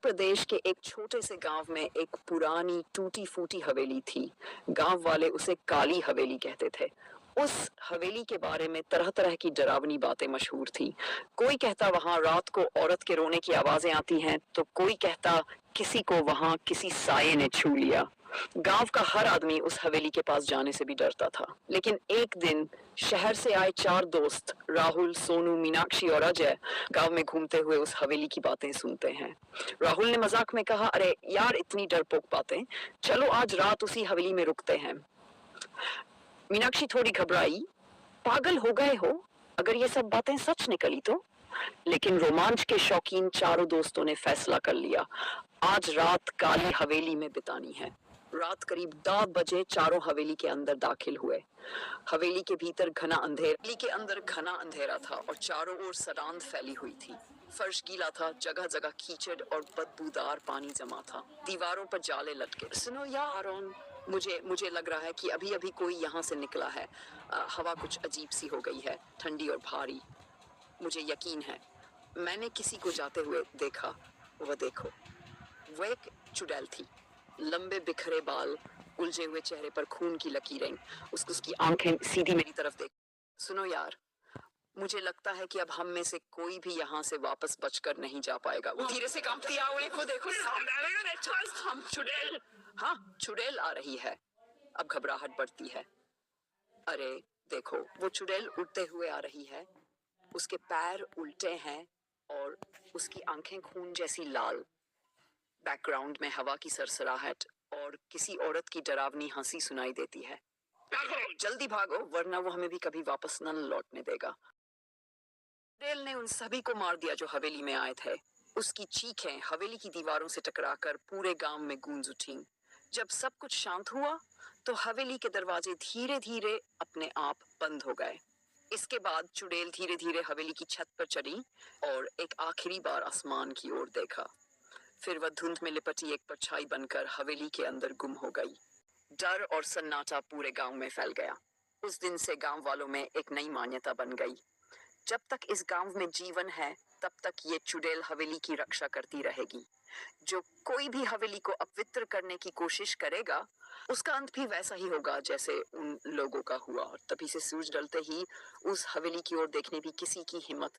प्रदेश के एक छोटे से गांव में एक पुरानी टूटी फूटी हवेली थी। गांव वाले उसे काली हवेली कहते थे। उस हवेली के बारे में तरह तरह की डरावनी बातें मशहूर थी। कोई कहता वहां रात को औरत के रोने की आवाजें आती हैं, तो कोई कहता किसी को वहां किसी साये ने छू लिया। गांव का हर आदमी उस हवेली के पास जाने से भी डरता था। लेकिन एक दिन शहर से आए चार दोस्त राहुल, सोनू, मीनाक्षी और अजय गांव में घूमते हुए उस हवेली की बातें सुनते हैं। राहुल ने मजाक में कहा, अरे यार इतनी डरपोक बातें, चलो आज रात उसी हवेली में रुकते हैं। मीनाक्षी थोड़ी घबराई, पागल हो गए हो, अगर ये सब बातें सच निकली तो। लेकिन रोमांच के शौकीन चारों दोस्तों ने फैसला कर लिया, आज रात काली हवेली में बितानी है। रात करीब 10 बजे चारों हवेली के अंदर दाखिल हुए। हवेली के अंदर घना अंधेरा था और चारों ओर सड़ांध फैली हुई थी। फर्श गीला था, जगह जगह कीचड़ और बदबूदार पानी जमा था। दीवारों पर जाले लटके। सुनो यार आरोन, मुझे लग रहा है कि अभी अभी कोई यहाँ से निकला है। हवा कुछ अजीब सी हो गई है, ठंडी और भारी। मुझे यकीन है मैंने किसी को जाते हुए देखा। वह देखो, वह एक चुड़ैल थी। लंबे बिखरे बाल, उलझे हुए चेहरे पर खून की लकीरें, उसकी आंखें सीधी मेरी तरफ देख। सुनो यार, मुझे लगता है कि अब हम में से कोई भी यहाँ से वापस बचकर नहीं जा पाएगा। वो धीरे से कांपती आवाज़ को देखो। हम चुड़ैल, हाँ चुड़ैल आ रही है। अब घबराहट बढ़ती है। अरे देखो, वो चुड़ैल उड़ते हुए आ रही है। उसके पैर उल्टे हैं और उसकी आंखें खून जैसी लाल। बैकग्राउंड में हवा की सरसराहट और किसी औरत की डरावनी हंसी सुनाई देती है। जल्दी भागो, वरना वो हमें भी कभी वापस न लौटने देगा। चुड़ैल ने उन सभी को मार दिया जो हवेली में आए थे। उसकी चीखें हवेली की दीवारों से टकराकर पूरे गांव में गूंज उठी। जब सब कुछ शांत हुआ, तो हवेली के दरवाजे धीरे धीरे अपने आप बंद हो गए। इसके बाद चुड़ैल धीरे धीरे हवेली की छत पर चढ़ी और एक आखिरी बार आसमान की ओर देखा। फिर वह धुंध में लिपटी एक परछाई बनकर हवेली के अंदर गुम हो गई। डर और सन्नाटा पूरे गांव में फैल गया। उस दिन से गांव वालों में एक नई मान्यता बन गई, जब तक इस गांव में जीवन है तब तक ये चुड़ैल हवेली की रक्षा करती रहेगी। जो कोई भी हवेली को अपवित्र करने की कोशिश करेगा, उसका अंत भी वैसा ही होगा जैसे उन लोगों का हुआ। और तभी से सूरज ढलते ही उस हवेली की ओर देखने भी किसी की हिम्मत